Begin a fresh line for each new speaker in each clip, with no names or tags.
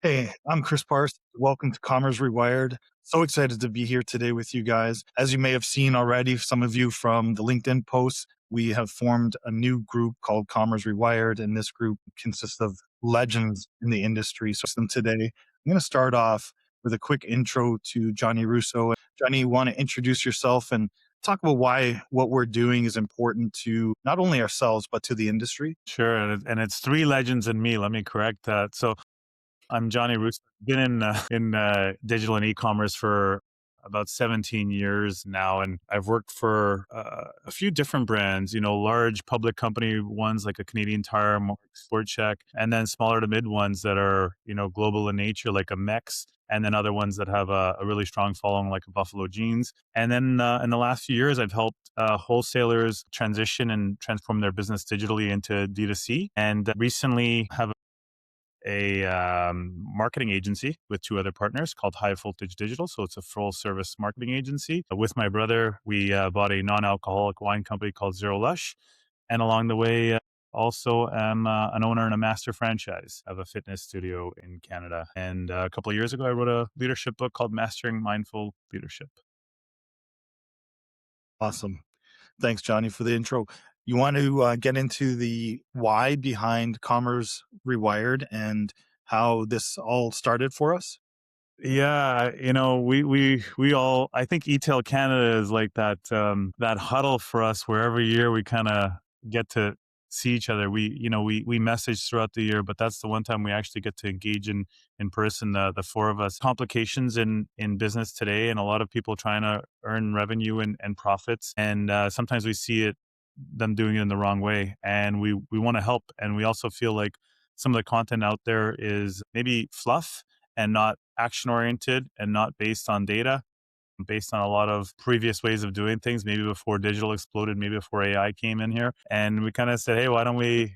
Hey, I'm Chris Parsons. Welcome to Commerce Rewired. So excited to be here today with you guys. As you may have seen already, some of you from the LinkedIn posts, we have formed a new group called Commerce Rewired, and this group consists of legends in the industry. So today, I'm going to start off with a quick intro to Johnny Russo. Johnny, you want to introduce yourself and talk about why what we're doing is important to not only ourselves, but to the industry?
Sure, and it's three legends and me. Let me correct that. So I'm Johnny Russo. Been in digital and e-commerce for about 17 years now, and I've worked for a few different brands. Large public company ones like a Canadian Tire, Mark, Sport Check, and then smaller to mid ones that are global in nature, like a Mex, and then other ones that have a really strong following, like a Buffalo Jeans. And then in the last few years, I've helped wholesalers transition and transform their business digitally into D2C, and recently have a marketing agency with two other partners called High Voltage Digital. So it's a full service marketing agency. With my brother, we bought a non-alcoholic wine company called Zero Lush. And along the way, also am an owner and a master franchise of a fitness studio in Canada. And a couple of years ago, I wrote a leadership book called Mastering Mindful Leadership.
Awesome. Thanks, Johnny, for the intro. You want to get into the why behind Commerce Rewired and how this all started for us?
Yeah, we all, I think eTail Canada is like that huddle for us where every year we kind of get to see each other. We message throughout the year, but that's the one time we actually get to engage in person, the four of us. Complications in business today, and a lot of people trying to earn revenue and profits, and sometimes we see them doing it in the wrong way, and we want to help. And we also feel like some of the content out there is maybe fluff and not action oriented and not based on data, based on a lot of previous ways of doing things, maybe before digital exploded, maybe before AI came in here. And we kind of said, hey, why don't we,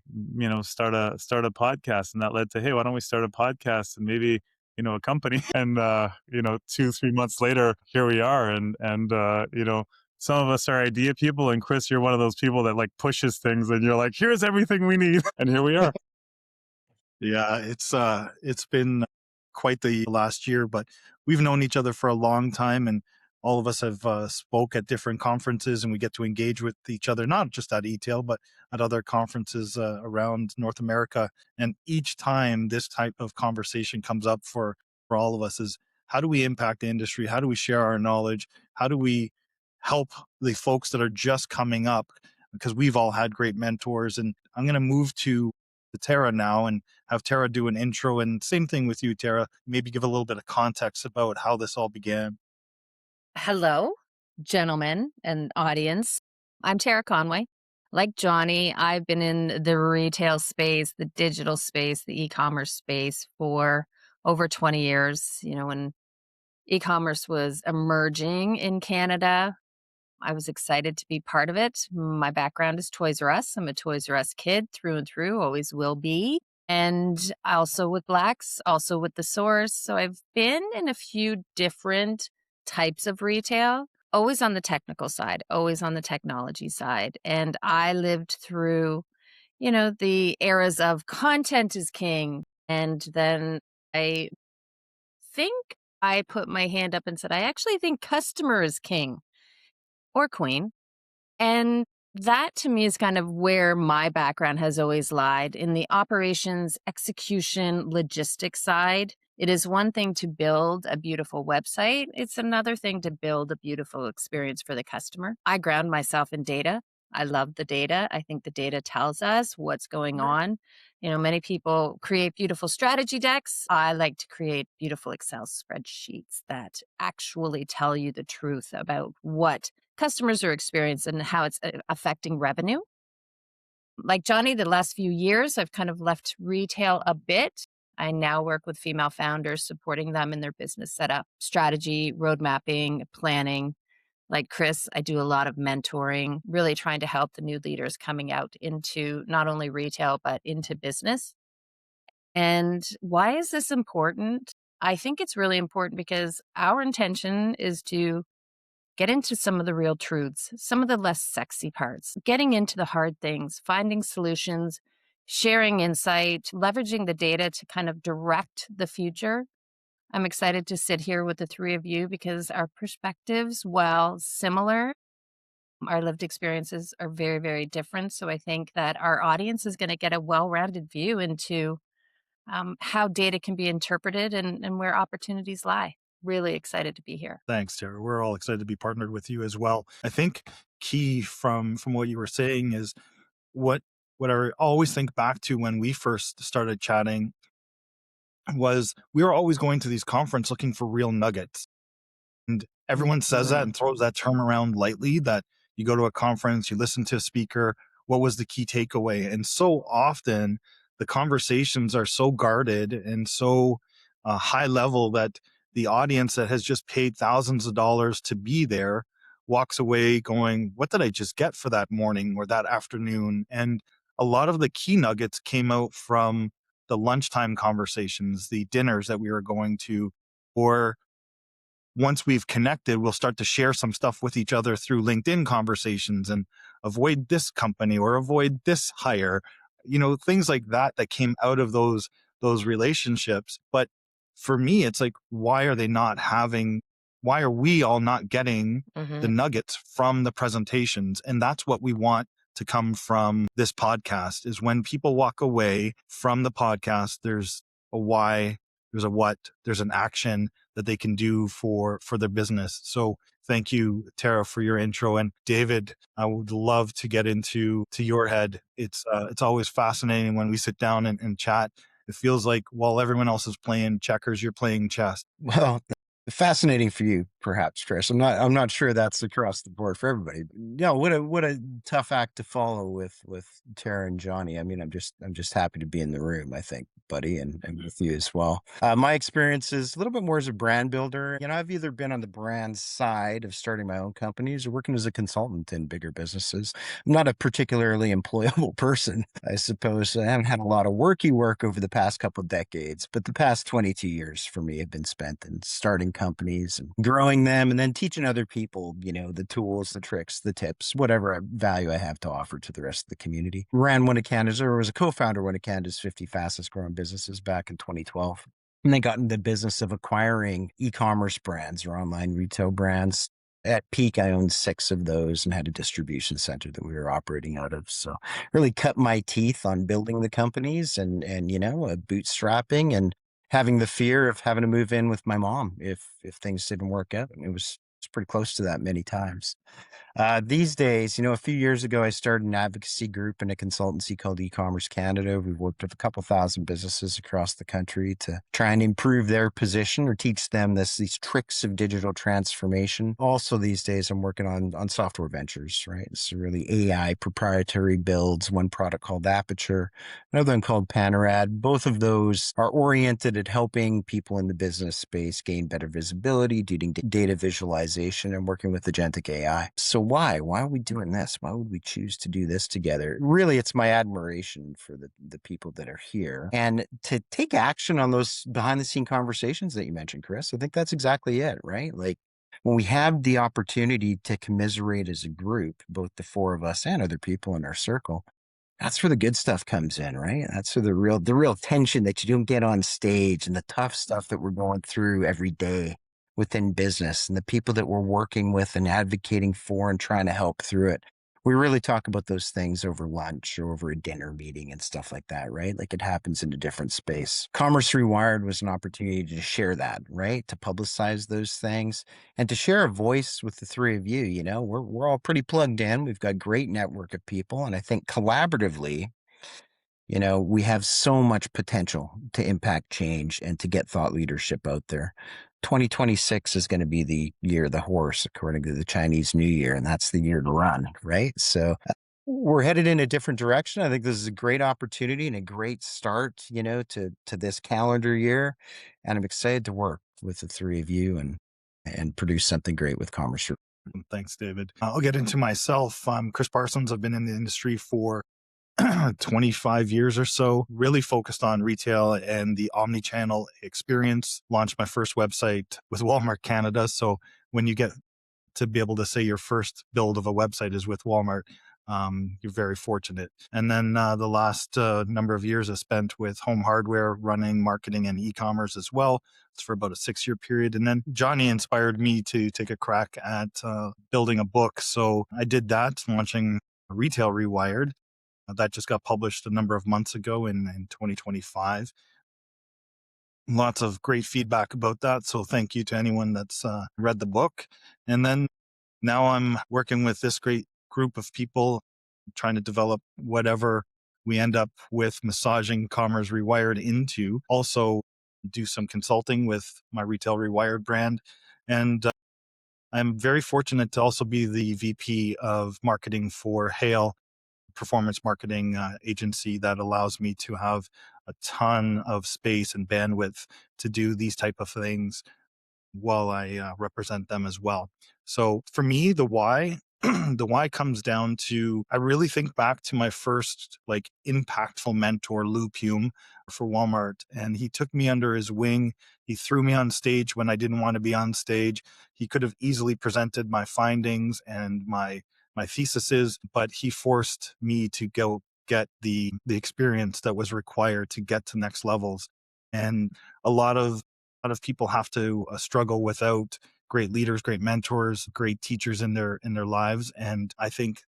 start a podcast? And that led to, hey, why don't we start a podcast and maybe, a company? And 2-3 months later, here we are. And some of us are idea people, and Chris, you're one of those people that like pushes things and you're like, here's everything we need. And here we are.
Yeah, it's been quite the last year, but we've known each other for a long time, and all of us have spoke at different conferences, and we get to engage with each other, not just at eTail, but at other conferences around North America. And each time this type of conversation comes up for all of us is how do we impact the industry? How do we share our knowledge? How do we help the folks that are just coming up? Because we've all had great mentors, and I'm going to move to Tara now and have Tara do an intro. And same thing with you, Tara. Maybe give a little bit of context about how this all began.
Hello, gentlemen and audience. I'm Tara Conway. Like Johnny, I've been in the retail space, the digital space, the e-commerce space for over 20 years. When e-commerce was emerging in Canada, I was excited to be part of it. My background is Toys R Us. I'm a Toys R Us kid through and through, always will be. And also with Blacks, also with The Source. So I've been in a few different types of retail, always on the technical side, always on the technology side. And I lived through, the eras of content is king. And then I think I put my hand up and said, I actually think customer is king or queen. And that to me is kind of where my background has always lied in the operations, execution, logistics side. It is one thing to build a beautiful website. It's another thing to build a beautiful experience for the customer. I ground myself in data. I love the data. I think the data tells us what's going on. Many people create beautiful strategy decks. I like to create beautiful Excel spreadsheets that actually tell you the truth about what customers are experiencing and how it's affecting revenue. Like Johnny, the last few years, I've kind of left retail a bit. I now work with female founders, supporting them in their business setup, strategy, road mapping, planning. Like Chris, I do a lot of mentoring, really trying to help the new leaders coming out into not only retail, but into business. And why is this important? I think it's really important because our intention is to get into some of the real truths, some of the less sexy parts, getting into the hard things, finding solutions, sharing insight, leveraging the data to kind of direct the future. I'm excited to sit here with the three of you because our perspectives, while similar, our lived experiences are very, very different. So I think that our audience is going to get a well rounded view into how data can be interpreted and where opportunities lie. Really excited to be here.
Thanks, Tara. We're all excited to be partnered with you as well. I think key from what you were saying is what I always think back to when we first started chatting was we were always going to these conferences looking for real nuggets. And everyone says that and throws that term around lightly, that you go to a conference, you listen to a speaker, what was the key takeaway? And so often the conversations are so guarded and so high level that the audience that has just paid thousands of dollars to be there walks away going, what did I just get for that morning or that afternoon? And a lot of the key nuggets came out from the lunchtime conversations, the dinners that we were going to, or once we've connected, we'll start to share some stuff with each other through LinkedIn conversations and avoid this company or avoid this hire, things like that that came out of those relationships. But for me, it's like, why are we all not getting the
Hmm.
nuggets from the presentations? And that's what we want to come from this podcast, is when people walk away from the podcast, there's a why, there's a what, there's an action that they can do for their business. So thank you, Tara, for your intro. And David, I would love to get into your head. It's always fascinating when we sit down and chat. It feels like while everyone else is playing checkers, you're playing chess.
Well, fascinating for you, perhaps, Chris. I'm not sure that's across the board for everybody. No, what a tough act to follow with Tara and Johnny. I mean, I'm just happy to be in the room, I think, buddy, and with you as well. My experience is a little bit more as a brand builder. I've either been on the brand side of starting my own companies or working as a consultant in bigger businesses. I'm not a particularly employable person, I suppose. I haven't had a lot of work over the past couple of decades, but the past 22 years for me have been spent in starting companies and growing them and then teaching other people, the tools, the tricks, the tips, whatever value I have to offer to the rest of the community. Ran one of Canada's, or was a co-founder of one of Canada's 50 fastest growing businesses back in 2012. And they got into the business of acquiring e-commerce brands or online retail brands. At peak, I owned 6 of those and had a distribution center that we were operating out of. So really cut my teeth on building the companies and bootstrapping and having the fear of having to move in with my mom if things didn't work out. And it's pretty close to that many times. These days, a few years ago, I started an advocacy group and a consultancy called E-commerce Canada. We've worked with a couple thousand businesses across the country to try and improve their position or teach them these tricks of digital transformation. Also, these days, I'm working on software ventures, right? So really AI proprietary builds, one product called Aperture, another one called Panorad. Both of those are oriented at helping people in the business space gain better visibility, doing data visualization and working with agentic AI. So why are we doing this? Why would we choose to do this together? Really, it's my admiration for the people that are here and to take action on those behind the scene conversations that you mentioned, Chris. I think that's exactly it, right? Like when we have the opportunity to commiserate as a group, both the 4 of us and other people in our circle, that's where the good stuff comes in, right? That's where the real tension that you don't get on stage and the tough stuff that we're going through every day within business and the people that we're working with and advocating for and trying to help through it. We really talk about those things over lunch or over a dinner meeting and stuff like that, right? Like it happens in a different space. Commerce Rewired was an opportunity to share that, right? To publicize those things and to share a voice with the 3 of you. We're all pretty plugged in. We've got a great network of people. And I think collaboratively, we have so much potential to impact change and to get thought leadership out there. 2026 is going to be the year of the horse, according to the Chinese New Year, and that's the year to run, right? So we're headed in a different direction. I think this is a great opportunity and a great start, to this calendar year. And I'm excited to work with the 3 of you and produce something great with Commerce.
Thanks, David. I'll get into myself. I'm Chris Parsons. I've been in the industry for 25 years or so, really focused on retail and the omni-channel experience. Launched my first website with Walmart Canada. So when you get to be able to say your first build of a website is with Walmart, You're very fortunate. And then the last number of years I spent with home hardware, running marketing and e-commerce as well. It's for about a 6-year period. And then Johnny inspired me to take a crack at building a book. So I did that, launching Retail Rewired. That just got published a number of months ago in 2025. Lots of great feedback about that. So thank you to anyone that's read the book. And then now I'm working with this great group of people trying to develop whatever we end up with massaging Commerce Rewired into. Also do some consulting with my Retail Rewired brand. And I'm very fortunate to also be the VP of marketing for Hale performance marketing agency that allows me to have a ton of space and bandwidth to do these type of things while I represent them as well. So for me, the why, the why comes down to, I really think back to my first like impactful mentor, Lou Pume for Walmart. And he took me under his wing. He threw me on stage when I didn't want to be on stage. He could have easily presented my findings and my theses, but he forced me to go get the experience that was required to get to next levels. And a lot of people have to struggle without great leaders, great mentors, great teachers in their lives. And I think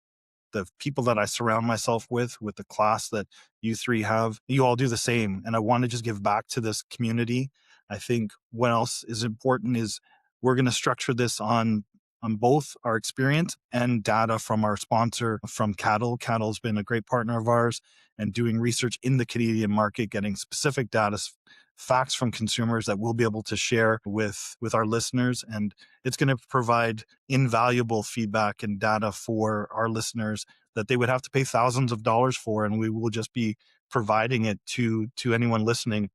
the people that I surround myself with the class that you three have, you all do the same. And I want to just give back to this community. I think what else is important is we're going to structure this on both our experience and data from our sponsor from Cattle. Cattle's been a great partner of ours and doing research in the Canadian market, getting specific data, facts from consumers that we'll be able to share with our listeners. And it's going to provide invaluable feedback and data for our listeners that they would have to pay thousands of dollars for. And we will just be providing it to anyone listening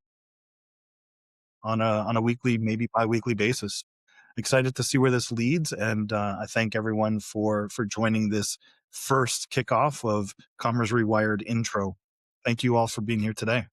on a weekly, maybe bi-weekly basis. Excited to see where this leads. And I thank everyone for joining this first kickoff of Commerce Rewired intro. Thank you all for being here today.